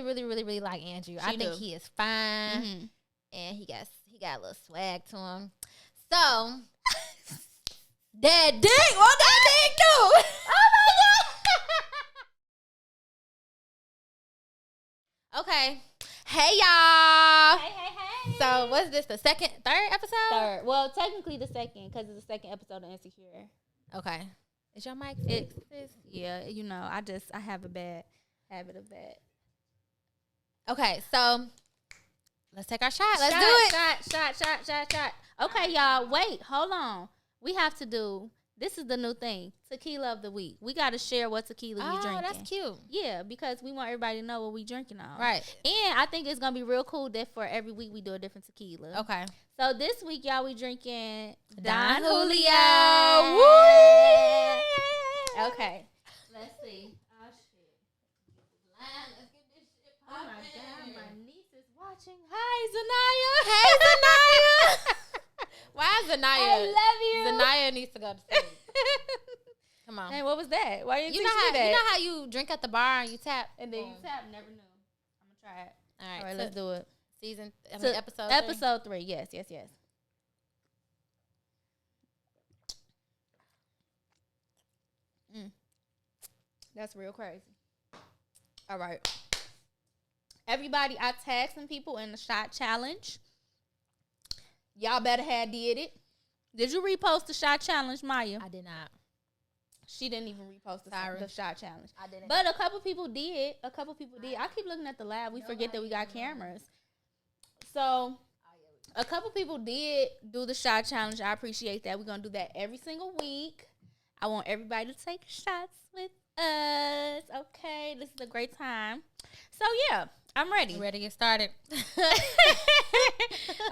really like Andrew. I think he is fine, and he got a little swag to him. So that dick, what that dick do? Oh my god. Okay. Hey y'all. Hey. So what's this? The third episode? Third. Well, technically the second, because it's the second episode of Insecure. Okay. Is your mic fixed? Yeah, you know, I have a bad habit of that. Okay, so let's take our shot. Let's do it. Shot. Okay, y'all, wait, hold on. We have to do, this is the new thing, tequila of the week. We got to share what tequila we drinking. Oh, that's cute. Yeah, because we want everybody to know what we drinking on. Right. And I think it's going to be real cool that for every week we do a different tequila. Okay. So this week, y'all, we drinking Don Julio. Woo! Okay. Let's see. Oh, shit. Let's get this shit Oh, my poppin'. God. My niece is watching. Hi, Zanaya. Hey, Zanaya. Why is Zanaya? I love you. Zanaya needs to go to sleep. Come on. Hey, what was that? Why didn't You you know teach me that? how you drink at the bar and you tap? And then you tap. Never knew. I'm going to try it. All right, All right, let's do it. episode Episode 3. Yes. That's real crazy. All right. Everybody, I tagged some people in the shot challenge. Y'all better have did it. Did you repost the shot challenge, Maya? I did not. She didn't even repost the shot challenge. I didn't. But a couple people did. I keep looking at the lab. We forget that we got cameras. So a couple people did do the shot challenge. I appreciate that. We're going to do that every single week. I want everybody to take shots with us. Okay, this is a great time. So, yeah, I'm ready. You ready to get started?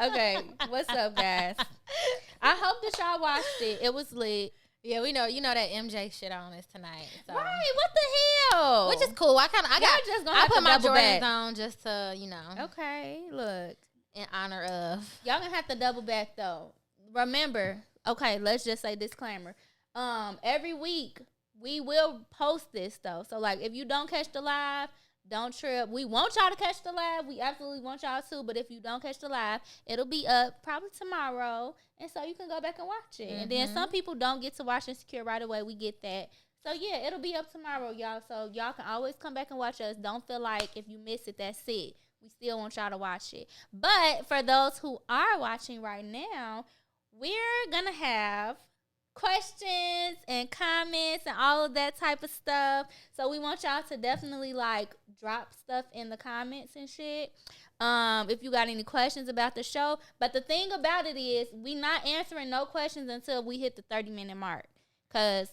Okay, what's up, guys? I hope that y'all watched it. It was lit. Yeah, we know. You know that MJ shit on us tonight. So. Right, what the hell? Which is cool. I put my Jordans on just to, Okay, look. in honor of. Y'all gonna have to double back though. Remember, okay, let's just say disclaimer. Every week we will post this though. So like if you don't catch the live, don't trip. We want y'all to catch the live. We absolutely want y'all to, but if you don't catch the live, it'll be up probably tomorrow. And so you can go back and watch it. Mm-hmm. And then some people don't get to watch Insecure right away. We get that. So yeah, it'll be up tomorrow, y'all. So y'all can always come back and watch us. Don't feel like if you miss it, that's it. We still want y'all to watch it. But for those who are watching right now, we're going to have questions and comments and all of that type of stuff. So we want y'all to definitely drop stuff in the comments and shit. If you got any questions about the show. But the thing about it is we not answering no questions until we hit the 30-minute mark. Because,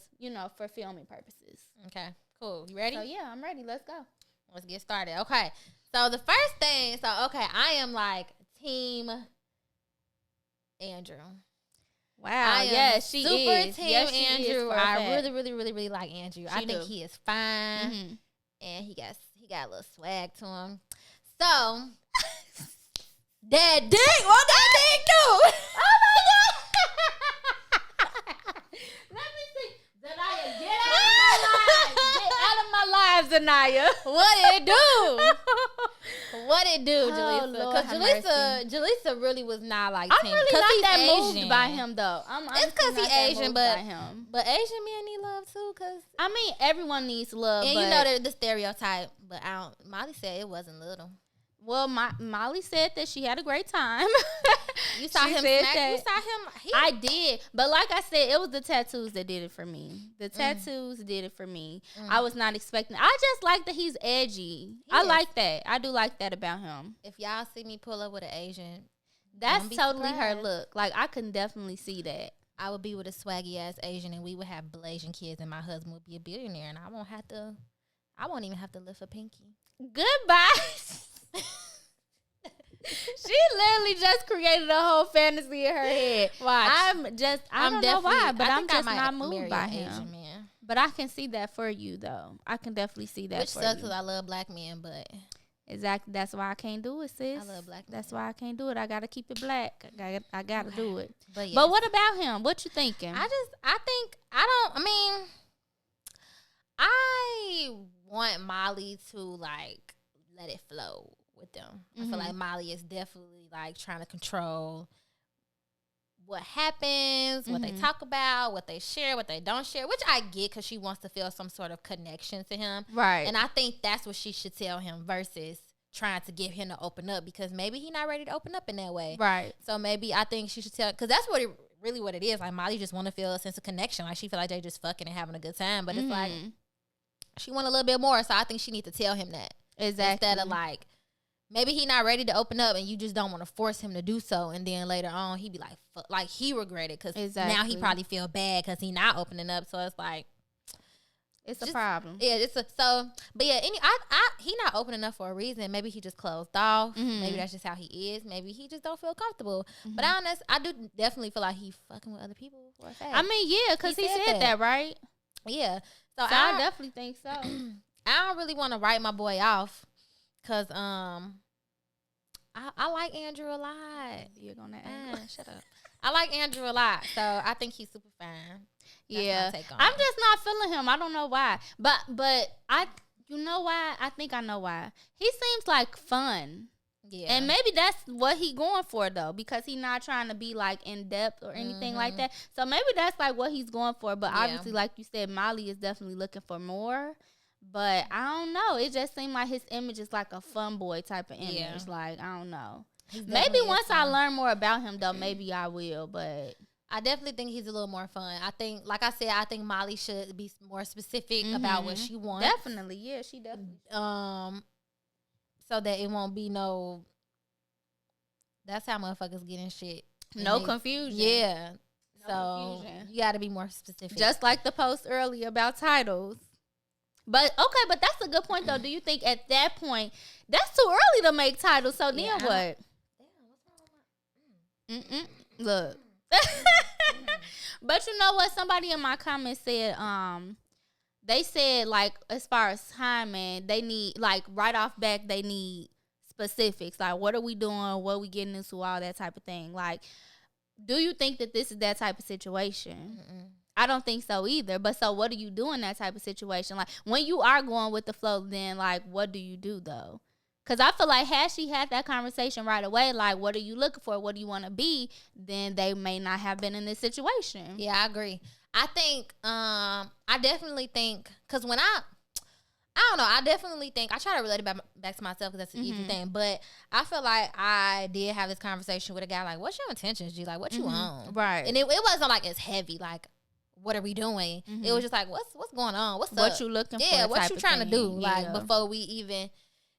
for filming purposes. Okay, cool. You ready? So yeah, I'm ready. Let's go. Let's get started. Okay. So the first thing, I am team Andrew. Wow. Yes, she super is. Team yes, Andrew. Is I really like Andrew. I think do. he is fine, and he got a little swag to him. So that dick, what that dick do? Oh my god! Let me see. Zanaya, get out of my life, Zanaya. What it do? What it do, Jaleesa? Lord, Because Jaleesa really was not like I'm team. really not he's that Asian. moved by him, though. It's because he's Asian, but Asian Asian men need love too. Cause everyone needs love. and but the stereotype. But Molly said it wasn't little. Well, Molly said that she had a great time. You saw him smack. You saw him. I did, but like I said, it was the tattoos that did it for me. The tattoos did it for me. I was not expecting. I just like that he's edgy. I like that. I do like that about him. If y'all see me pull up with an Asian, that's totally surprised. her look. Like I can definitely see that. I would be with a swaggy ass Asian, and we would have Blasian kids, and my husband would be a billionaire, and I won't even have to lift a pinky. Goodbye. She literally just created a whole fantasy in her head. Watch. I don't know why, but I'm just not moved by him. Asian man. But I can see that for you, though. I can definitely see that Which for sucks you. because I love black men, but exactly, that's why I can't do it, sis. I love black men. That's why I can't do it. I gotta keep it black. I gotta do it. But, yes. But what about him? What you thinking? I want Molly to let it flow with them. I feel like Molly is definitely like trying to control what happens, what they talk about, what they share, what they don't share, which I get because she wants to feel some sort of connection to him. Right. And I think that's what she should tell him versus trying to get him to open up, because maybe he's not ready to open up in that way. Right. So maybe I think she should tell, because that's what it really what it is. Like, Molly just want to feel a sense of connection. Like, she feel like they just fucking and having a good time. But it's like, she want a little bit more. So I think she need to tell him that. Exactly. Instead of like, maybe he not ready to open up and you just don't want to force him to do so. And then later on, he be like, fuck, like he regret it. Because now he probably feel bad because he not opening up. So it's like, it's a problem. Yeah, but yeah, he not opening up for a reason. Maybe he just closed off. Maybe that's just how he is. Maybe he just don't feel comfortable. But I do definitely feel like he fucking with other people for a fact. I mean, yeah, because he said that, right? Yeah. So I definitely think so. I don't really want to write my boy off because I like Andrew a lot. You're gonna ask. Shut up. I like Andrew a lot, so I think he's super fine. That's I'm just not feeling him. I don't know why, but you know why? I think I know why. He seems like fun. Yeah, and maybe that's what he going for though, because he's not trying to be like in depth or anything like that. So maybe that's like what he's going for. But obviously, like you said, Molly is definitely looking for more. But I don't know. It just seemed like his image is like a fun boy type of image. Yeah. Like, I don't know. Maybe once I learn more about him though, maybe I will. But I definitely think he's a little more fun. I think, like I said, I think Molly should be more specific about what she wants. Definitely, yeah, she definitely. So that it won't be no. That's how motherfuckers get in shit. No confusion. Yeah. So you got to be more specific. Just like the post earlier about titles. But okay, but that's a good point though. Do you think at that point that's too early to make titles? So then what? Damn, what's wrong with Look. But you know what? Somebody in my comments said, they said like as far as timing, they need like right off back they need specifics. Like what are we doing? What are we getting into? All that type of thing. Like, do you think that this is that type of situation? I don't think so either. But so what do you do in that type of situation? Like when you are going with the flow, then like what do you do though? Because I feel like had she had that conversation right away, like what are you looking for? What do you want to be? Then they may not have been in this situation. Yeah, I agree. I think, I definitely think, because when I don't know, I definitely think, I try to relate it back to myself because that's an easy thing, but I feel like I did have this conversation with a guy like, what's your intentions, G? Like, what you on? Right. And it wasn't like as heavy, like, what are we doing? It was just like, what's going on? What's what up? You looking for? Yeah, what you trying to do? Yeah. Like, before we even,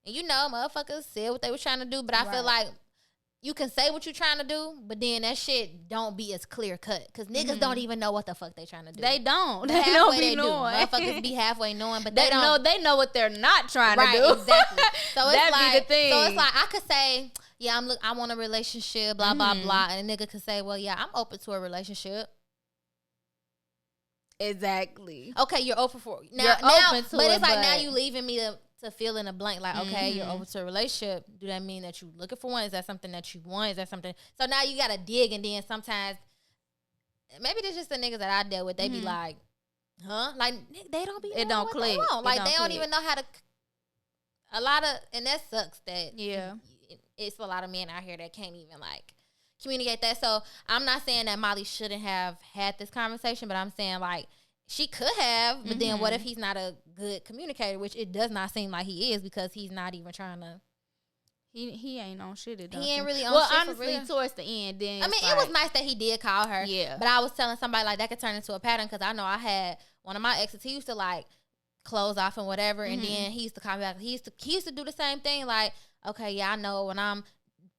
and you know, motherfuckers said what they was trying to do, but I feel like you can say what you trying to do, but then that shit don't be as clear cut. Because niggas don't even know what the fuck they trying to do. They don't. They don't be knowing. Motherfuckers be halfway knowing, but they don't. They know what they're not trying to do. Exactly. So it's like, be the thing. So it's like I could say, yeah, I want a relationship, blah, blah, blah. And a nigga could say, well, yeah, I'm open to a relationship. Exactly. Okay, you're open for it. Now, open to but it, it's like now you leaving me to fill in a blank. Like, okay, you're open to a relationship. Do that mean that you looking for one? Is that something that you want? Is that something? So now you got to dig, and then sometimes, maybe there's just the niggas that I dealt with. They be like, huh? Like, they don't be It don't click. Like, they don't even know how to, a lot of, and that sucks that it's a lot of men out here that can't even, like, communicate that. So I'm not saying that Molly shouldn't have had this conversation, but I'm saying like she could have, but then what if he's not a good communicator, which it does not seem like he is, because he's not even trying to. He ain't on shit. He ain't really on shit. Well, honestly, towards the end, then I mean, it was nice that he did call her. Yeah. But I was telling somebody like that could turn into a pattern, because I know I had one of my exes. He used to like close off and whatever, and then he used to call me back. He used to do the same thing. Like, okay, yeah, I know when I'm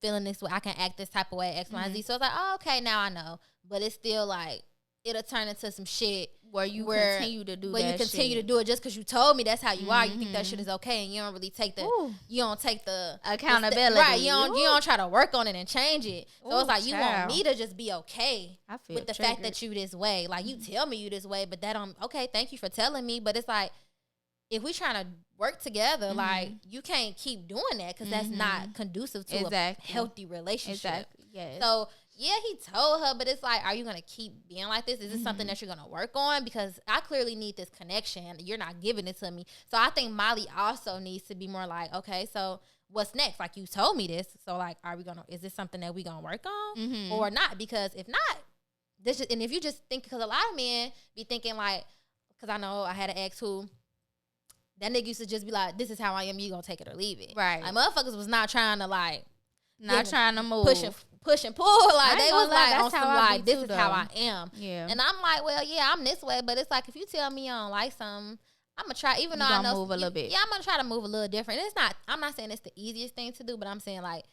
feeling this way, I can act this type of way, X, Y, and Z. So it's like, oh, okay, now I know. But it's still like, it'll turn into some shit where you continue to do that. Where you continue to do it just because you told me that's how you are. You think that shit is okay, and you don't really take the accountability. Right. You don't try to work on it and change it. So it's like, you want me to just be okay with the fact that you this way. Like, you tell me you this way, but that okay, thank you for telling me. But it's like, if we trying to work together, like, you can't keep doing that, because that's not conducive to a healthy relationship. Exactly. Yes. So Yeah, he told her, but it's like, are you going to keep being like this? Is this something that you're going to work on? Because I clearly need this connection. You're not giving it to me. So I think Molly also needs to be more like, okay, so what's next? Like, you told me this. So, like, is this something that we going to work on or not? Because if not, and if you just think, because a lot of men be thinking like, because I know I had an ex who, that nigga used to just be like, this is how I am, you going to take it or leave it. Right. Like, motherfuckers was not trying to, like, not trying to move. Push and pull. Like, they was like, on some, like, this is how I am. Yeah. And I'm like, well, yeah, I'm this way. But it's like, if you tell me you don't like something, I'm going to try, even though I know. Move a little bit. Yeah, I'm going to try to move a little different. I'm not saying it's the easiest thing to do, but I'm saying, like,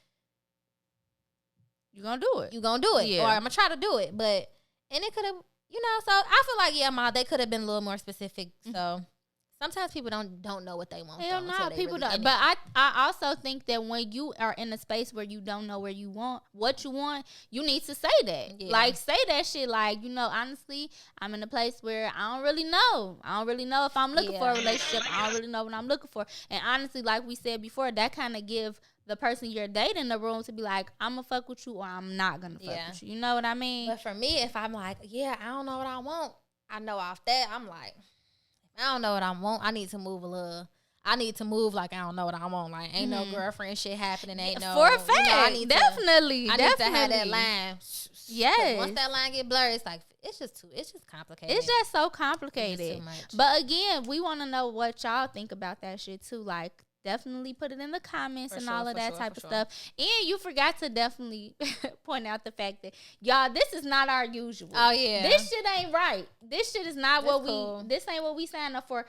you're going to do it. You're going to do it. Yeah. Or I'm going to try to do it. But, and it could have, so I feel like, yeah, Ma, they could have been a little more specific. So sometimes people don't know what they want. Hell no, people really don't. But I also think that when you are in a space where you don't know what you want, you need to say that. Yeah. Like, say that shit. Like, honestly, I'm in a place where I don't really know. I don't really know if I'm looking for a relationship. I don't really know what I'm looking for. And honestly, like we said before, that kind of give the person you're dating the room to be like, I'm gonna fuck with you or I'm not gonna fuck with you. You know what I mean? But for me, if I'm like, yeah, I don't know what I want, I know off that, I'm like, I don't know what I want. I need to move a little. I need to move like I don't know what I want. Like, ain't no girlfriend shit happening. Ain't no. For a fact. I need definitely. I need to have that line. Yes. Once that line get blurred, it's like, it's just complicated. It's just so complicated. It's too much. But again, we want to know what y'all think about that shit too. Like, definitely put it in the comments and all of that type of stuff. And you forgot to definitely point out the fact that, y'all, this is not our usual. Oh, yeah. This shit ain't right. This shit is not this ain't what we signed up for.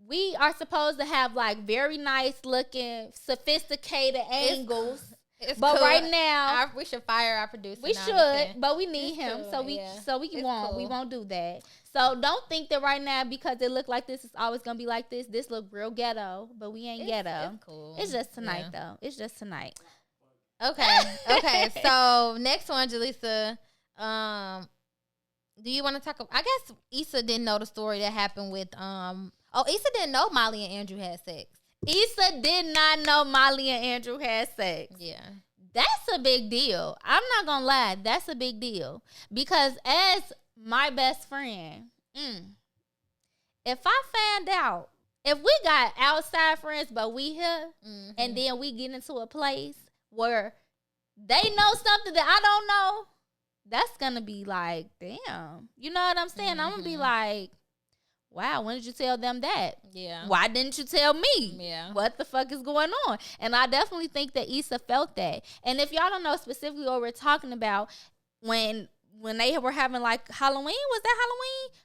We are supposed to have, like, very nice looking, sophisticated angles. But cool. Right now, we should fire our producer. We should, but we need him, cool. We won't do that. So don't think that right now because it look like this is always gonna be like this. This look real ghetto, but we ain't ghetto. It's cool. It's just tonight though. It's just tonight. Okay. So next one, Jaleesa. Do you want to talk? I guess Issa didn't know the story that happened with Issa didn't know Molly and Andrew had sex. Issa did not know Molly and Andrew had sex. Yeah. That's a big deal. I'm not going to lie. That's a big deal. Because as my best friend, if I found out, if we got outside friends, but we here, and then we get into a place where they know something that I don't know, that's going to be like, damn. You know what I'm saying? I'm going to be like, wow, when did you tell them that? Yeah. Why didn't you tell me? Yeah. What the fuck is going on? And I definitely think that Issa felt that. And if y'all don't know specifically what we're talking about, when they were having like Halloween, was that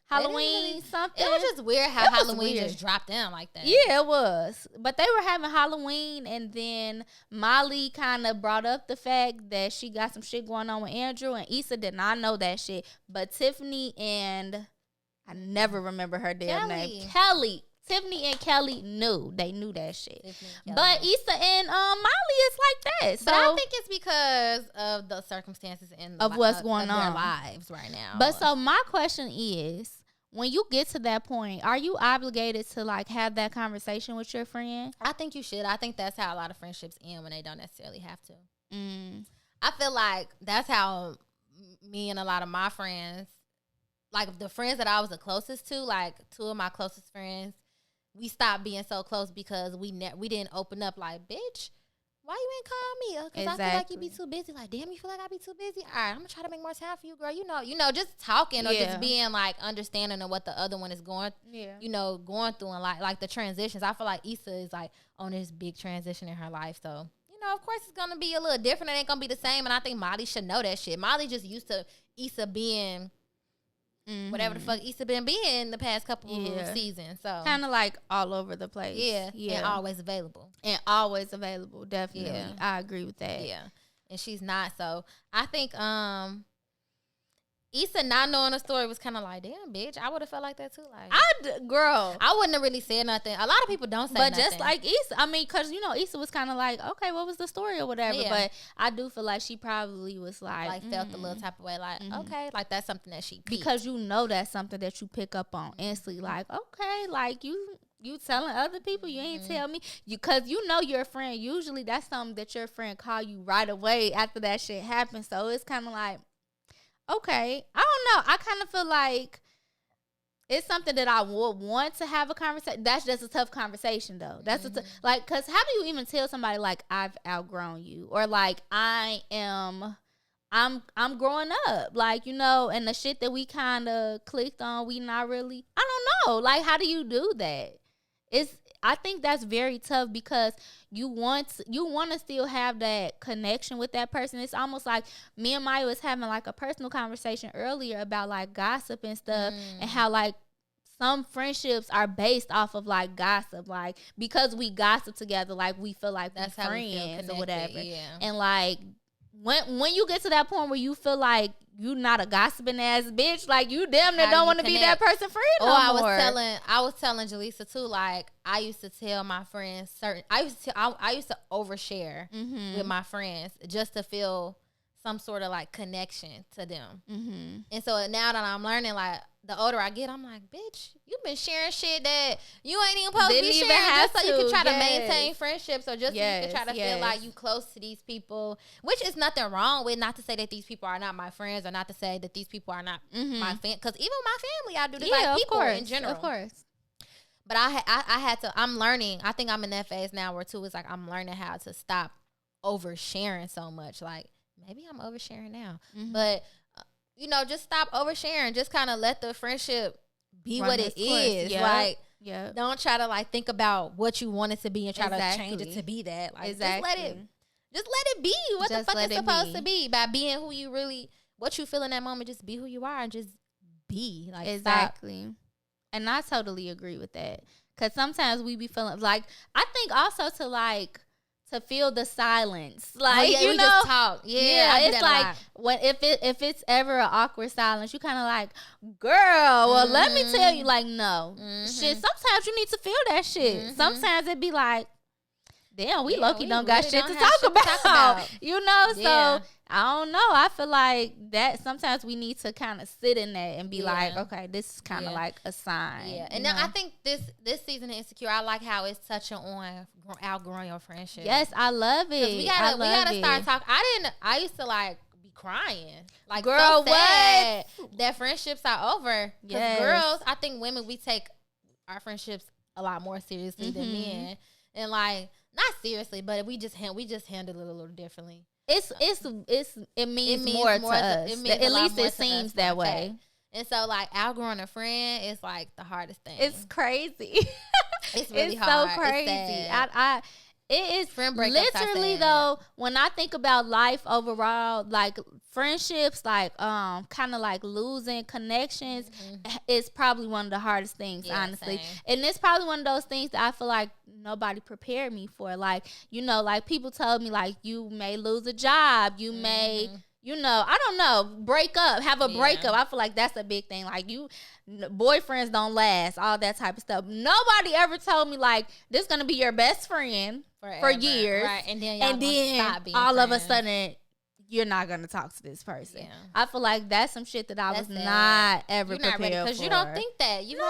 Halloween something? It was just weird how Halloween just dropped in like that. Yeah, it was. But they were having Halloween, and then Molly kind of brought up the fact that she got some shit going on with Andrew, and Issa did not know that shit. But Tiffany and I never remember her damn name. Tiffany and Kelly knew. They knew that shit. But Issa and Molly is like that. So, but I think it's because of the circumstances of what's going on in their lives right now. But so my question is, when you get to that point, are you obligated to like have that conversation with your friend? I think you should. I think that's how a lot of friendships end when they don't necessarily have to. I feel like that's how me and a lot of my friends, like the friends that I was the closest to, like two of my closest friends, we stopped being so close because we didn't open up like, bitch, why you ain't call me? Because I feel like you be too busy. Like, damn, you feel like I be too busy? All right, I'm going to try to make more time for you, girl. You know, just talking or just being like understanding of what the other one is going through and like the transitions. I feel like Issa is like on this big transition in her life. So, of course it's going to be a little different. It ain't going to be the same. And I think Molly should know that shit. Molly just used to Issa being whatever the fuck Issa been being the past couple of seasons. So kind of like all over the place. Yeah. And always available. Definitely. Yeah. I agree with that. Yeah. And she's not. So I think Issa not knowing the story was kind of like, damn, bitch, I would have felt like that too. Like, I wouldn't have really said nothing. A lot of people don't say nothing. But just like Issa, I mean, because, Issa was kind of like, okay, what was the story or whatever. Yeah. But I do feel like she probably was like felt a little type of way, like, okay, like that's something that she peeped. Because that's something that you pick up on instantly. Like, okay, like you You telling other people, you ain't tell me. Because you know your friend. Usually that's something that your friend call you right away after that shit happens. So it's kind of like, okay. I don't know. I kind of feel like it's something that I would want to have a conversation. That's just a tough conversation, though. That's like, because how do you even tell somebody, like, I've outgrown you? Or, like, I'm growing up, like, you know, and the shit that we kind of clicked on, we not really, I don't know. Like, how do you do that? I think that's very tough because you want to still have that connection with that person. It's almost like me and Maya was having like a personal conversation earlier about like gossip and stuff and how like some friendships are based off of like gossip, like because we gossip together, like we feel like that's we're friends or whatever. Yeah. And like when you get to that point where you feel like you not a gossiping ass bitch, like you damn near don't want to be that person friend no more. I was telling Jaleesa too, like I used to tell my friends I used to overshare with my friends just to feel some sort of like connection to them. And so now that I'm learning, like the older I get, I'm like, bitch, you've been sharing shit that you ain't even supposed to be sharing just so you can try to maintain friendships or just so you can try to feel like you close to these people, which is nothing wrong with. Not to say that these people are not my friends or not to say that these people are not my family, because even my family, I do this like people in general. Of course. But I had to, I'm learning. I think I'm in that phase now where too, it's like I'm learning how to stop oversharing so much. Like maybe I'm oversharing now, but you know, just stop oversharing. Just kind of let the friendship be what it is. Yep. Like, don't try to like think about what you want it to be and try to change it to be that. Like, just let it be what the fuck it's supposed to be. By being who you really, what you feel in that moment. Just be who you are and just be. Like, exactly. Stop. And I totally agree with that. Because sometimes we be feeling like, I think also to feel the silence, like you know, just talk. It's like when if it's ever an awkward silence, you kind of like, girl, well, let me tell you, like, no, shit. Sometimes you need to feel that shit. Sometimes it be like, damn, we Lowkey don't got shit to talk about, you know. So I don't know. I feel like that sometimes we need to kind of sit in that and be like, okay, this is kind of like a sign. Yeah, and now I think this season of Insecure, I like how it's touching on outgrowing your friendship. Yes, I love it. We gotta start talking. I used to like be crying, like, girl, so sad that friendships are over. Because girls, I think women, we take our friendships a lot more seriously than men, and like not seriously, but we just handle it a little differently. It means more to us. At least it seems that way. And so, like, outgrowing a friend is like the hardest thing. It's crazy. It's really hard. So crazy. It is literally though. When I think about life overall, like friendships, like kind of like losing connections, is probably one of the hardest things, honestly. Same. And it's probably one of those things that I feel like nobody prepared me for. Like, you know, like people told me like you may lose a job, you may. You know, I don't know, break up, have a breakup. I feel like that's a big thing. Like, boyfriends don't last, all that type of stuff. Nobody ever told me, like, this is going to be your best friend for years. Right, and then stop being all friends. Of a sudden, you're not going to talk to this person. Yeah. I feel like that's some shit that I was not ever prepared for. Because you don't think that. You know,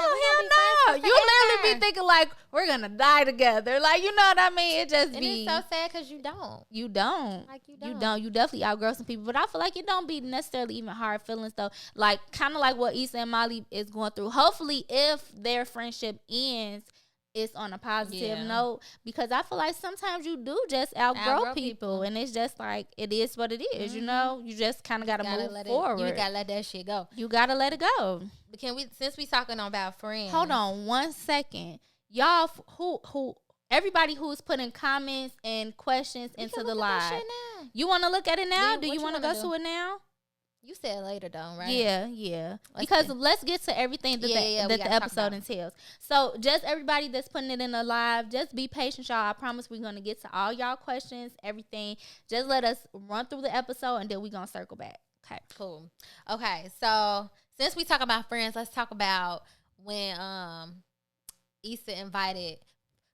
you literally be thinking, like, we're going to die together. Like, you know what I mean? It just be. And it's so sad because you don't. You don't. Like, you don't. You definitely outgrow some people. But I feel like it don't be necessarily even hard feelings, though. Like, kind of like what Issa and Molly is going through. Hopefully, if their friendship ends, it's on a positive note, because I feel like sometimes you do just outgrow people, and it's just like, it is what it is, you know? You just kind of got to move forward. You got to let that shit go. You got to let it go. But since we talking about friends. Hold on 1 second. Y'all, everybody who's putting comments and questions into the live. You want to look at it now? Do you want to go to it now? You said later though, right? Yeah. Because let's get to everything that the episode entails. So just everybody that's putting it in the live, just be patient, y'all. I promise we're going to get to all y'all questions, everything. Just let us run through the episode, and then we're going to circle back. Okay. Cool. Okay, so since we talk about friends, let's talk about when Issa invited.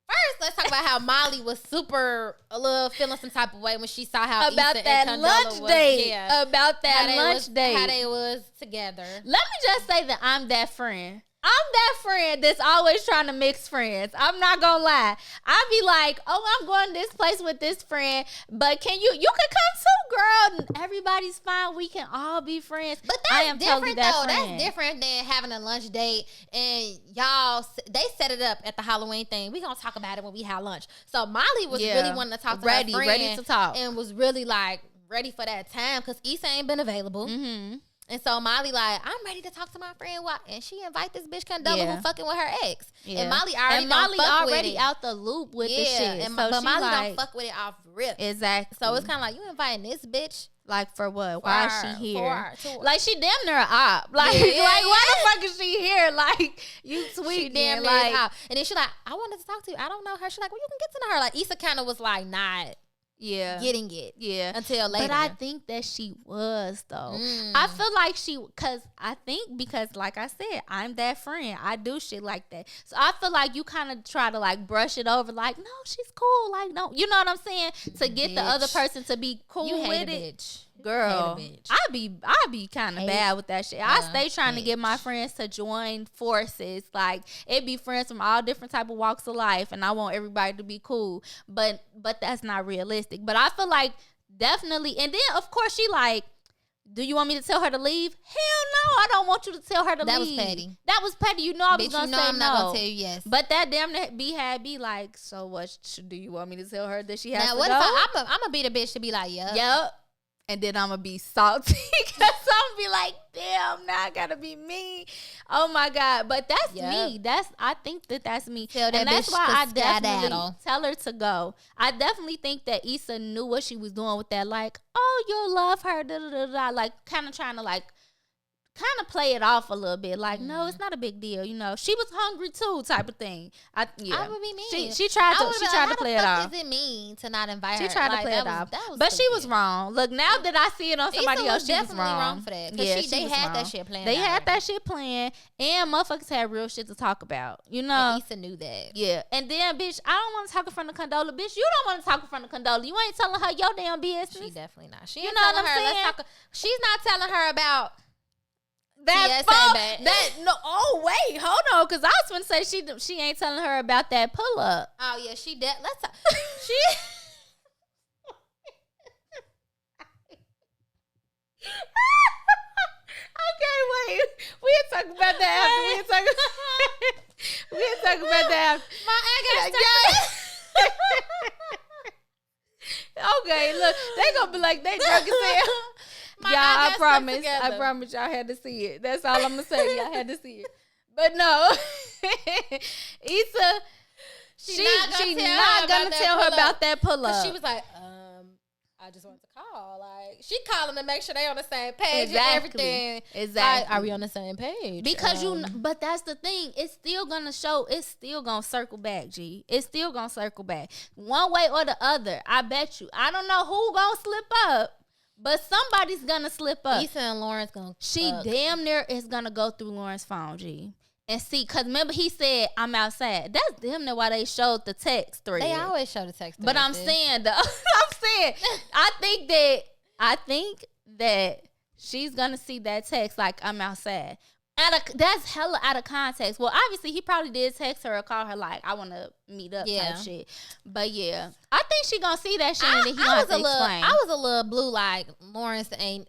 First, let's talk about how Molly was feeling some type of way when she saw how about Issa that and lunch was, date. About that lunch date. How they was together. Let me just say that I'm that friend. I'm that friend that's always trying to mix friends. I'm not gonna lie. I be like, oh, I'm going to this place with this friend, but can you can come too, girl. Everybody's fine. We can all be friends. But that's different, though. That's different than having a lunch date and they set it up at the Halloween thing. We gonna talk about it when we have lunch. So Molly was really wanting to talk to her friend. Ready to talk. And was really like ready for that time because Issa ain't been available. Mm-hmm. And so Molly like, I'm ready to talk to my friend. And she invite this bitch Condola who fucking with her ex. Yeah. And Molly already out the loop with the shit. But Molly don't fuck with it off rip. Exactly. So it's kind of like, you inviting this bitch. Like for what? Why is she here? Like she damn near a op. Like, like why the fuck is she here? Like you tweet she damn near like op. And then she like, I wanted to talk to you. I don't know her. She like, well, you can get to know her. Like Issa kind of was like not getting it. Yeah. Until later. But I think that she was though. I feel like because like I said, I'm that friend. I do shit like that. So I feel like you kind of try to like brush it over like, no, she's cool. Like, no, you know what I'm saying? To get the other person to be cool with it. Bitch. Girl, I be kind of bad with that shit. I stay trying to get my friends to join forces. Like it be friends from all different type of walks of life, and I want everybody to be cool. But that's not realistic. But I feel like definitely. And then of course she like, do you want me to tell her to leave? Hell no, I don't want you to tell her to leave. That was petty. That was petty. You know I was gonna say I'm no. not gonna tell you yes. But that damn be like, so what? Do you want me to tell her that she has to go? Now what if I'm gonna be the bitch to be like, yep. And then I'm going to be salty because I'm going to be like, damn, now I got to be me. Oh, my God. But that's me. I think that's me. And that's why I definitely tell her to go. I definitely think that Issa knew what she was doing with that. Like, oh, you'll love her. Da, da, da, da. Like, kind of trying to, like, kind of play it off a little bit. Like, no, it's not a big deal. You know, she was hungry too, type of thing. I would be mean. She tried to play it off. Is it mean to not invite her? She tried to play it off. But she was wrong. Look, now that I see it on somebody else, she was wrong for that. Because they had that shit planned. They had that shit planned, and motherfuckers had real shit to talk about. You know, and Issa knew that. Yeah, and then bitch, I don't want to talk in front of Condola. Bitch, you don't want to talk in front of Condola. You ain't telling her your damn business. She definitely not. She ain't telling her. She's not telling her about. Oh wait, hold on, because I was gonna say she ain't telling her about that pull up. Oh yeah, she did. Let's talk. She. Okay, wait. We'll talk about that after. We'll talk about that after. Okay, look, they gonna be like they drunk as hell. Y'all, I promise y'all had to see it. That's all I'm gonna say. Y'all had to see it. But no, Issa, she's not gonna tell her about that pull up. She was like, I just wanted to call. Like, she calling to make sure they on the same page and everything. Exactly. Like, are we on the same page? Because but that's the thing. It's still gonna show. It's still gonna circle back, G. It's still gonna circle back one way or the other. I bet you. I don't know who gonna slip up. But somebody's gonna slip up. Issa and Lauren's gonna. She damn near is gonna go through Lauren's phone, G, and see. Cause remember he said I'm outside. That's damn near why they showed the text thread. They always show the text thread. But I'm saying, I think that she's gonna see that text like I'm outside. That's hella out of context. Well, obviously he probably did text her or call her like I want to meet up type shit. But yeah, I think she gonna see that shit and then he gonna explain. I was a little blue like Lawrence ain't.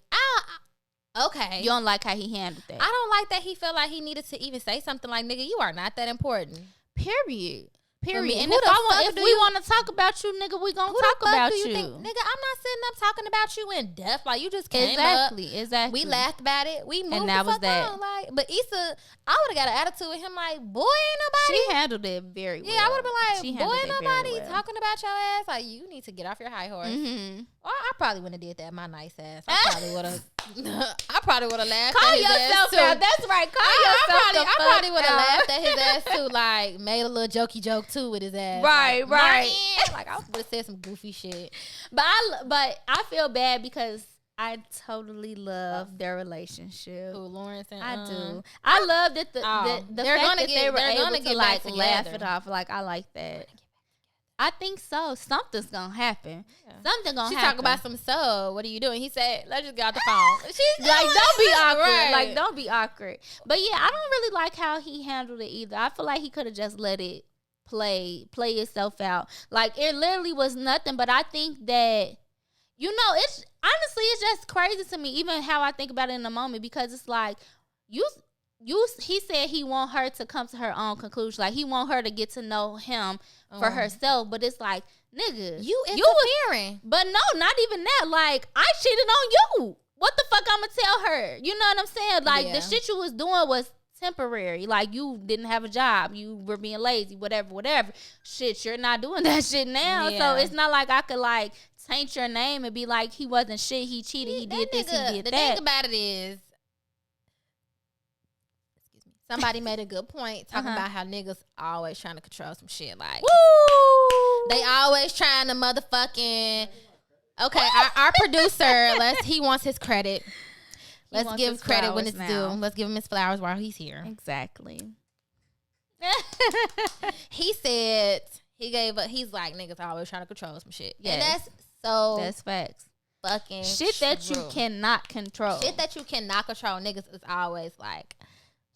Okay, you don't like how he handled that. I don't like that he felt like he needed to even say something like, "Nigga, you are not that important." Period. And if we want to talk about you, nigga, we gonna talk about you. Nigga, I'm not sitting up talking about you in depth. Like you just came up. Exactly. We laughed about it. We moved and that the fuck was that. on. Like, but Issa, I would have got an attitude with him. Like, boy, ain't nobody. She handled it very well. Yeah, I would have been like, boy, ain't nobody talking about your ass. Like, you need to get off your high horse. Mm-hmm. Or I probably wouldn't have did that. My nice ass. I probably would have. I probably would have laughed. Call at his yourself ass too. out. That's right. I probably would have laughed at his ass too. Like made a little jokey joke too with his ass. Right. Like I would have said some goofy shit. But I feel bad because I totally love their relationship. Who, Lawrence and I do. I love that the fact that they were able to like laugh it off. Like I like that. I think so. Something's gonna happen. Yeah. Something gonna she happen. She talk about some. So what are you doing? He said, "Let's just get out the phone." She's like, don't be awkward. Right. Like, don't be awkward. But yeah, I don't really like how he handled it either. I feel like he could have just let it play itself out. Like, it literally was nothing. But I think that, it's honestly, it's just crazy to me, even how I think about it in the moment, because it's like he said he want her to come to her own conclusion. Like, he want her to get to know him for herself. But it's like, nigga, you interfering. But no, not even that. Like, I cheated on you. What the fuck I'ma tell her? You know what I'm saying? Like, the shit you was doing was temporary. Like, you didn't have a job. You were being lazy, whatever. Shit, you're not doing that shit now. Yeah. So it's not like I could, like, taint your name and be like, he wasn't shit. He cheated. He did this. He did that. The thing about it is, somebody made a good point talking about how niggas always trying to control some shit. Like, woo! They always trying to motherfucking. Okay, our producer, he wants his credit. Let's give credit when it's due. Let's give him his flowers while he's here. Exactly. He said he's like, niggas always trying to control some shit. Yes. And that's facts. Fucking shit true. That you cannot control. Shit that you cannot control. Niggas is always like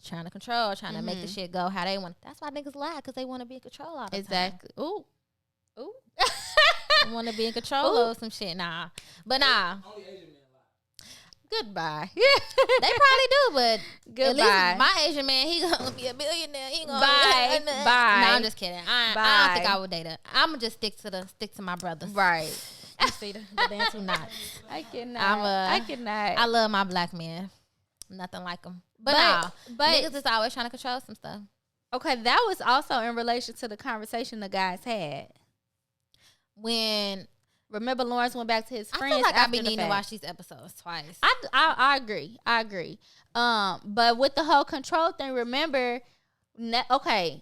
trying to control, trying to make the shit go how they want. That's why niggas lie, because they want to be in control all the time. Exactly. Ooh. Want to be in control of some shit. Nah. But nah. Only Asian men lie. Goodbye. They probably do, but goodbye. At least my Asian man, he gonna be a billionaire. He gonna bye. No, I'm just kidding. I don't think I would date her. I'm gonna just stick to my brothers. Right. You see the dance who not. I cannot. I love my black men. Nothing like them. But niggas is always trying to control some stuff. Okay, that was also in relation to the conversation the guys had. When remember Lawrence went back to his friends. I feel like I be needing to watch these episodes twice. I agree. But with the whole control thing, remember, okay,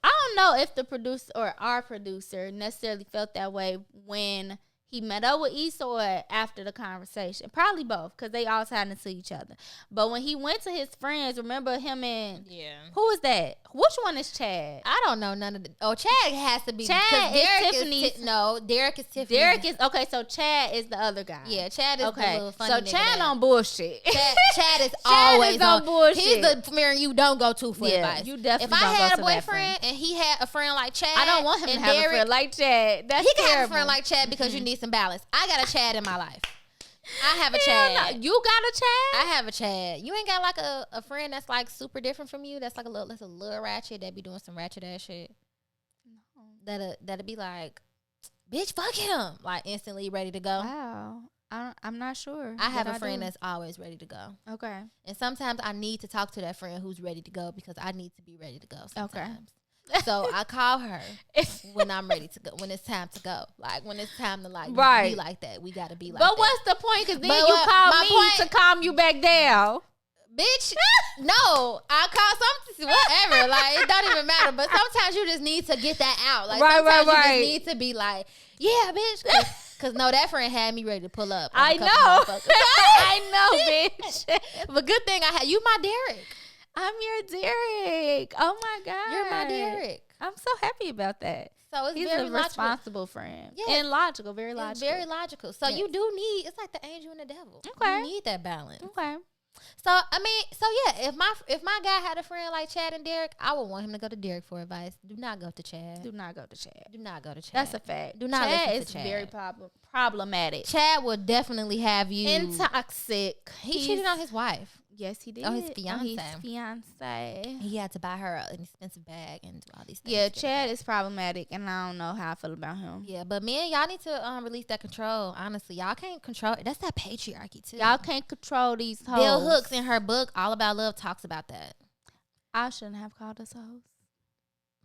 I don't know if the producer or our producer necessarily felt that way when he met up with Issa or after the conversation. Probably both, because they all tied into each other. But when he went to his friends, remember him and... Yeah. Who is that? Which one is Chad? I don't know none of the... Oh, Chad has to be... Chad is Tiffany's... No, Derek is Tiffany. Derek is... Okay, so Chad is the other guy. Yeah, Chad is the little funny so nigga Chad there. on bullshit. Chad is always on bullshit. He's the friend you don't go to for advice. You definitely If I don't had go a to boyfriend and he had a friend like Chad... I don't want him to have a friend like Chad. That's he can terrible. have a friend like Chad because you need some balance. I got a Chad in my life. I have a Chad. No. You got a Chad? I have a Chad. You ain't got like a friend that's like super different from you. That's like a little ratchet that be doing some ratchet ass shit. No. That'll be like, bitch, fuck him. Like instantly ready to go. Wow. I'm not sure. I have a friend that's always ready to go. Okay. And sometimes I need to talk to that friend who's ready to go because I need to be ready to go sometimes. Okay. So I call her when I'm ready to go, when it's time to go. Like when it's time to like be like that. We gotta be like that. But what's the point? Because then you call me to calm you back down. Bitch, no. I call something, whatever. Like it don't even matter. But sometimes you just need to get that out. Like sometimes you just need to be like, yeah, bitch. Cause no, that friend had me ready to pull up. I know. I know, bitch. But good thing I had you, my Derek. I'm your Derek. Oh my God. You're my Derek. I'm so happy about that. So it's He's very a responsible friend. Yeah. And logical, very logical. It's very logical. So you do need, it's like the angel and the devil. Okay. You need that balance. Okay. So I mean, yeah, if my guy had a friend like Chad and Derek, I would want him to go to Derek for advice. Do not go to Chad. Do not go to Chad. Do not go to Chad. That's a fact. Do not Chad listen to Chad. Very problematic. Chad will definitely have you and toxic. He cheated on his wife. Yes, he did. Oh, his fiance. He had to buy her an expensive bag and do all these things. Yeah, Chad is problematic, and I don't know how I feel about him. Yeah, but men, y'all need to release that control. Honestly, y'all can't control. That's that patriarchy too. Y'all can't control these hoes. Bell Hooks in her book All About Love talks about that. I shouldn't have called us hoes.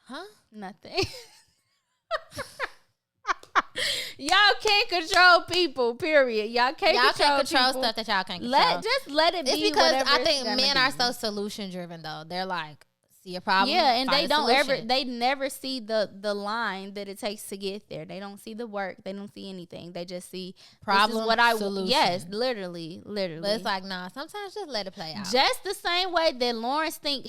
Huh? Nothing. Y'all can't control people, period. Y'all can't control stuff that y'all can't control. Just let it be. It's because whatever I think men are so solution driven though. They're like, see a problem. Yeah, and they they never see the line that it takes to get there. They don't see the work. They don't see anything. They just see problem. Solution. Yes, literally. But it's like, nah. Sometimes just let it play out. Just the same way that Lawrence think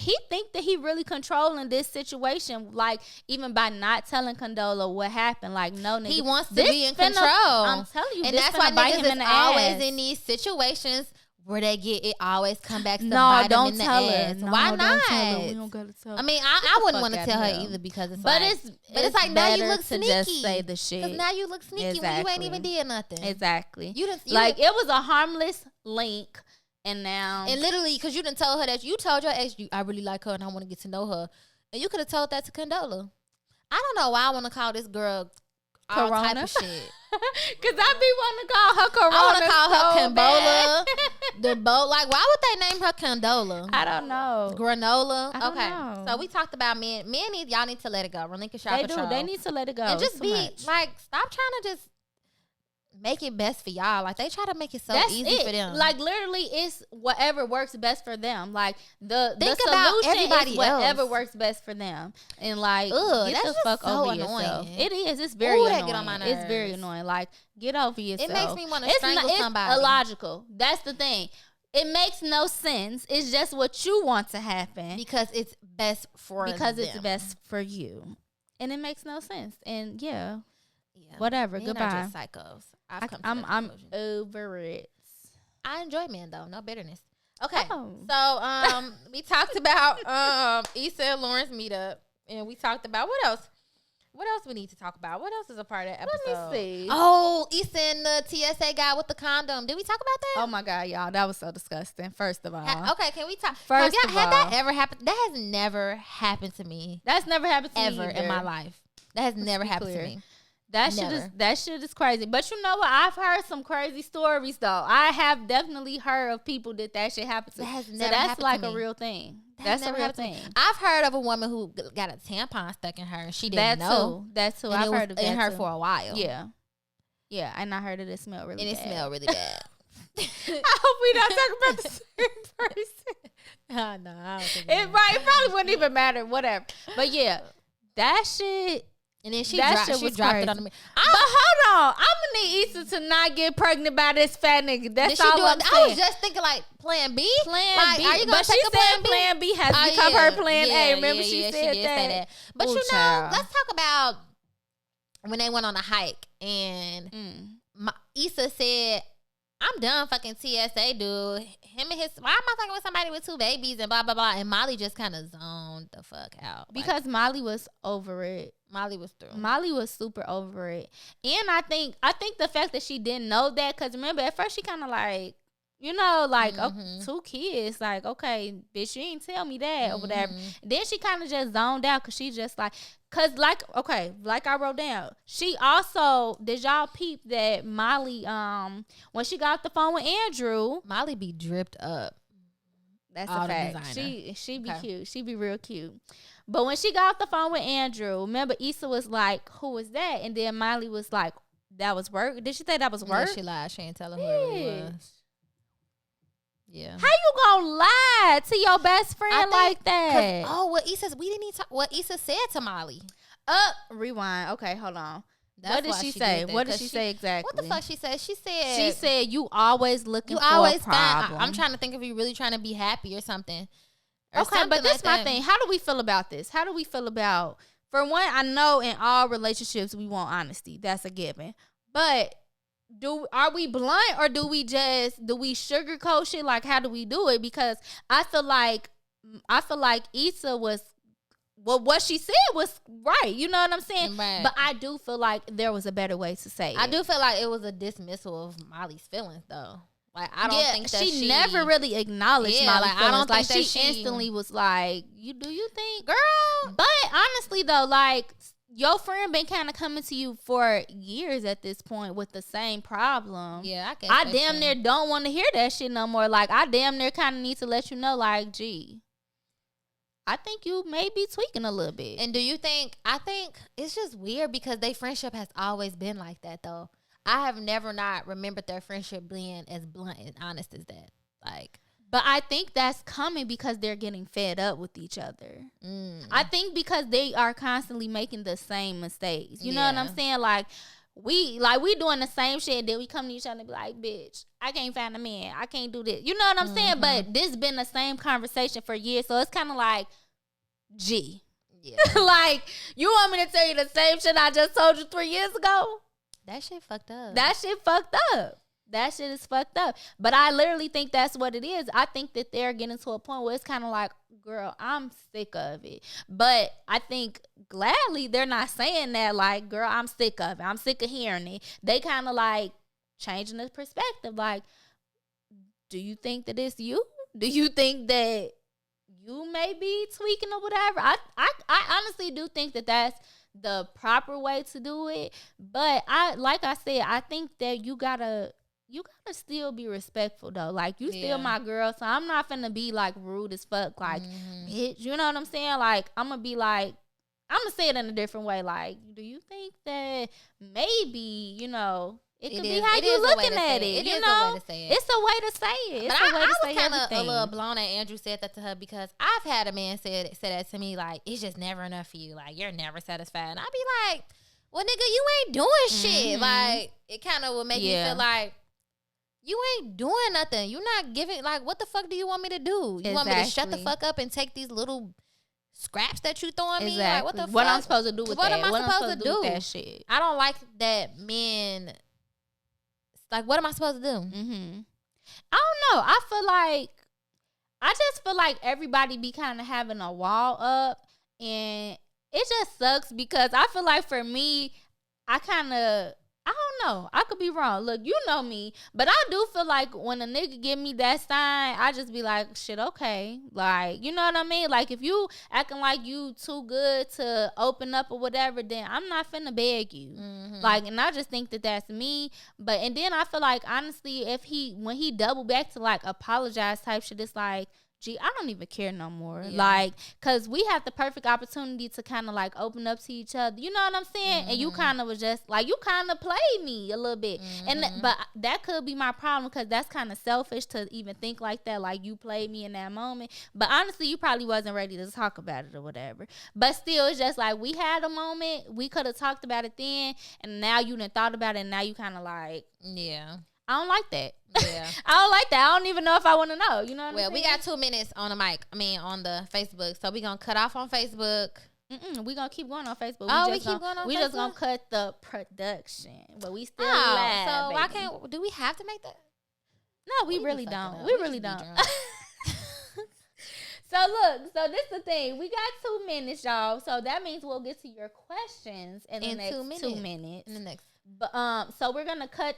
that he really controlling this situation. Like even by not telling Condola what happened. Like no, nigga, he wants to be in control. I'm telling you, and that's why niggas is always in these situations. Where they get it always come back to bite them in the ass. No, why not? We don't gotta tell her. I mean, I wouldn't want to tell her either because it's it's like now you look sneaky. To just say the shit. Because now you look sneaky when you ain't even did nothing. Exactly. You like it was a harmless link, and now literally because you done told her that you told your ex I really like her and I want to get to know her, and you could have told that to Condola. I don't know why I want to call this girl all Corona. type of shit. Cause I be wanting to call her Corona. I want to call her Cambola. The boat. Like, why would they name her Condola? I don't know. Granola. I don't know. So we talked about men. Y'all need to let it go. Relinquish your control. They need to let it go. And just be like, stop trying to just make it best for y'all. Like they try to make it so easy for them. Like literally, it's whatever works best for them. Like the about solution everybody is whatever else. works best for them. And like, Ugh, get the fuck so over annoying. yourself. It is. It's very annoying. That get on my nerves. It's very annoying. Like get over yourself. It makes me want to strangle somebody. It's illogical. That's the thing. It makes no sense. It's just what you want to happen because it's best for it's best for you, and it makes no sense. And yeah. Whatever. Men goodbye. Are just psychos. I'm over it. I enjoy men though. No bitterness. Okay. So we talked about Issa and Lawrence meetup, and we talked about what else? What else we need to talk about? What else is a part of that episode? Let me see. Oh, Issa and the TSA guy with the condom. Did we talk about that? Oh my God, y'all, that was so disgusting. First of all, okay, can we talk? Had that ever happened? That has never happened to me. That's never happened to me ever in my life. That has never happened to me. That shit is crazy. But you know what? I've heard some crazy stories though. I have definitely heard of people that shit happened to. That has never so that's happened like to me. a real thing. That's a real thing. I've heard of a woman who got a tampon stuck in her and she didn't know. That too. I've heard of that in her too. for a while. Yeah. Yeah, and I heard it smelled really bad. And it smelled really bad. I hope we not talking about the same person. No, I don't think it probably wouldn't even matter. Whatever. But yeah, that shit. And then she dropped it on me. But hold on. I'm going to need Issa to not get pregnant by this fat nigga. That's all I'm saying. I was just thinking like plan B. Plan B. Are you but she said plan B has become her plan A. Remember she said did say that. But Ooh, you know, child. let's talk about when they went on a hike and Issa said, I'm done fucking TSA, dude. Why am I fucking with somebody with 2 babies and blah, blah, blah. And Molly just kind of zoned the fuck out. Because Molly was over it. Molly was through. Molly was super over it. And I think the fact that she didn't know that, because remember, at first she kind of like, you know, like, okay, 2 kids. Like, okay, bitch, you ain't tell me that or whatever. Then she kind of just zoned out because she just like, because like I wrote down, she also, did y'all peep that Molly, when she got off the phone with Andrew. Molly be dripped up. That's a fact. She be cute. She be real cute. But when she got off the phone with Andrew, remember Issa was like, who was that? And then Molly was like, that was work. Did she say that was work? Yeah, she lied. She ain't tell her who it was. Yeah. How you gonna lie to your best friend like that? What Issa said to Molly. Rewind. Okay, hold on. What did she say? What did she say exactly? What the fuck she said? She said you always looking for a problem. I'm trying to think if you really trying to be happy or something. Okay, but this is my thing. How do we feel about this? How do we feel about, for one, I know in all relationships we want honesty. That's a given. But are we blunt or do we sugarcoat shit? Like, how do we do it? Because I feel like Issa was, well, what she said was right. You know what I'm saying? Right. But I do feel like there was a better way to say it. I do feel like it was a dismissal of Molly's feelings, though. Like, I don't think that she never really acknowledged Molly's feelings. I don't think that she instantly was like, do you think, girl? But honestly, though, like, your friend been kind of coming to you for years at this point with the same problem. Yeah, I guess. I damn near don't want to hear that shit no more. Like, I damn near kind of need to let you know, like, gee, I think you may be tweaking a little bit. And do you think, I think it's just weird because their friendship has always been like that, though. I have never not remembered their friendship being as blunt and honest as that. Like, But I think that's coming because they're getting fed up with each other. I think because they are constantly making the same mistakes. You know what I'm saying? Like we doing the same shit, and then we come to each other and be like, bitch, I can't find a man. I can't do this. You know what I'm saying? But this been the same conversation for years. So it's kind of like, G. Yeah. Like, you want me to tell you the same shit I just told you 3 years ago? That shit fucked up. That shit fucked up. That shit is fucked up. But I literally think that's what it is. I think that they're getting to a point where it's kind of like, girl, I'm sick of it. But I think gladly they're not saying that like, girl, I'm sick of it. I'm sick of hearing it. They kind of like changing the perspective. Like, do you think that it's you? Do you think that you may be tweaking or whatever? I honestly do think that that's the proper way to do it. But like I said, I think that you gotta still be respectful though. Like, you still my girl, so I'm not finna be like rude as fuck. Like, bitch, you know what I'm saying? Like, I'm gonna say it in a different way. Like, do you think that maybe, you know, it could be how you looking at it. You know, it's a way to say it. It's a way to say everything. I was kind of a little blown that Andrew said that to her, because I've had a man say that to me, like, it's just never enough for you. Like, you're never satisfied. And I'd be like, well, nigga, you ain't doing shit. Like, it kind of would make me feel like, you ain't doing nothing. You not giving, like, what the fuck do you want me to do? You want me to shut the fuck up and take these little scraps that you throwing me? Like, what the fuck? What I'm supposed to do with that? What am I supposed to do with that shit? I don't like that men, like, what am I supposed to do? I don't know. I just feel like everybody be kind of having a wall up, and it just sucks because I feel like for me, I don't know. I could be wrong. Look, you know me. But I do feel like when a nigga give me that sign, I just be like, shit, okay. Like, you know what I mean? Like, if you acting like you too good to open up or whatever, then I'm not finna beg you. Like, and I just think that that's me. And then I feel like, honestly, when he double back to, like, apologize type shit, it's like, gee, I don't even care no more. Like, because we had the perfect opportunity to kind of, like, open up to each other. You know what I'm saying? And you kind of was just, like, you kind of played me a little bit. But that could be my problem, because that's kind of selfish to even think like that. Like, you played me in that moment. But honestly, you probably wasn't ready to talk about it or whatever. But still, it's just like, we had a moment. We could have talked about it then. And now you done thought about it. And now you kind of like, I don't like that. I don't like that. I don't even know if I want to know. You know what I'm saying? We got 2 minutes on the mic. On the Facebook. So we going to cut off on Facebook. We going to keep going on Facebook. We keep going on Facebook? We just going to cut the production. But we still live, so baby. Why can't... Do we have to make that? No, we really don't. We really don't. So look, this is the thing. We got 2 minutes, y'all. So that means we'll get to your questions in the next 2 minutes. In the next. But so we're going to cut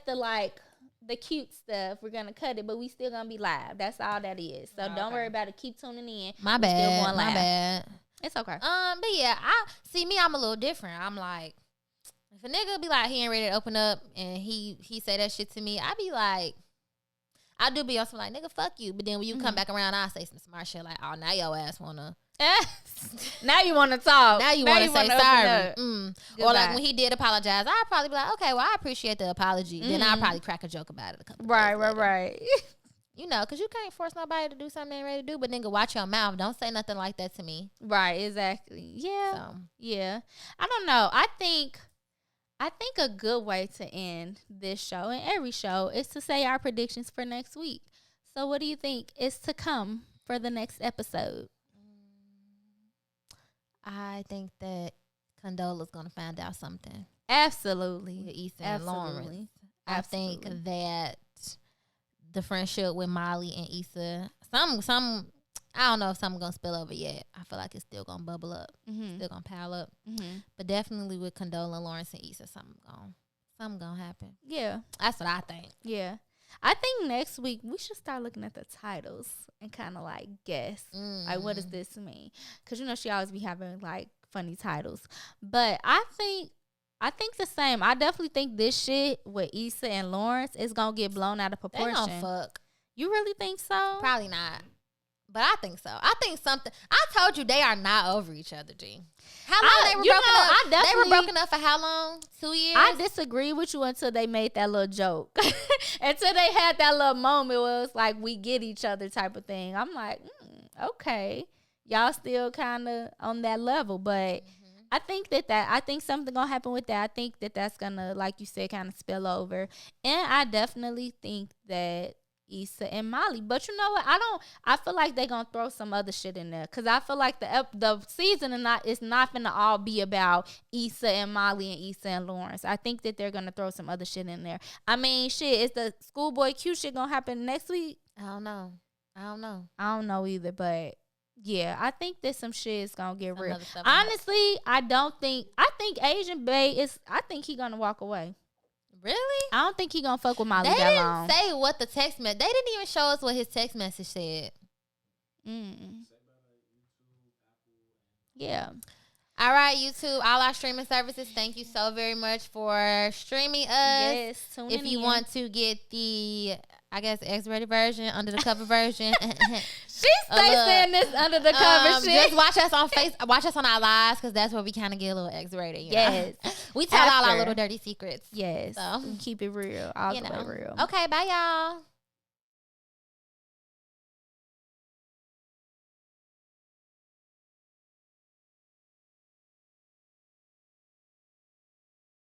the cute stuff. We're gonna cut it, but we still gonna be live. That's all that is. So don't worry about it. Keep tuning in. My bad. It's okay. But yeah, I'm a little different. I'm like, if a nigga be like, he ain't ready to open up, and he say that shit to me, I be like, I do be also like, nigga, fuck you. But then when you come back around, I say some smart shit like, oh, now your ass wanna. Now you want to talk. Now you want to say sorry. Or like when he did apologize, I'd probably be like, okay, well, I appreciate the apology. Then I'll probably crack a joke about it a couple days later. Right. You know, because you can't force nobody to do something they ain't ready to do. But nigga, watch your mouth. Don't say nothing like that to me. Right, exactly. Yeah. I don't know. I think a good way to end this show and every show is to say our predictions for next week. So what do you think is to come for the next episode? I think that Condola's going to find out something. Absolutely. With Issa and Lawrence. I think that the friendship with Molly and Issa, some I don't know if something's going to spill over yet. I feel like it's still going to bubble up. Still going to pile up. But definitely with Condola, Lawrence, and Issa, something going to happen. Yeah. That's what I think. Yeah. I think next week we should start looking at the titles and kind of like guess, like, what does this mean? Because, you know, she always be having like funny titles. But I think the same. I definitely think this shit with Issa and Lawrence is going to get blown out of proportion. They gonna fuck. You really think so? Probably not. But I think so. I think something. I told you they are not over each other, G. How long they were broken up? They were broken up for how long? 2 years? I disagree with you until they made that little joke. Until they had that little moment where it was like, we get each other type of thing. I'm like, okay. Y'all still kind of on that level. But I think I think something going to happen with that. I think that's going to, like you said, kind of spill over. And I definitely think that Issa and Molly. But you know what? I feel like they're going to throw some other shit in there. Because I feel like the season is not going to all be about Issa and Molly and Issa and Lawrence. I think that they're going to throw some other shit in there. I mean, shit, is the Schoolboy Q shit going to happen next week? I don't know. I don't know either, but yeah, I think that some shit is going to get real. Honestly, I think Asian Bae I think he going to walk away. Really? I don't think he gonna fuck with Molly that long. They didn't say what the text message. They didn't even show us what his text message said. Yeah. All right, YouTube, all our streaming services. Thank you so very much for streaming us. Yes. If you want to get the, I guess, X-rated version, under the cover version. She stays saying this under the cover shit. Just watch us on watch us on our lives, because that's where we kind of get a little X-rated. Yes. We tell all our little dirty secrets. Yes. So. Keep it real. All the way real. Okay, bye, y'all.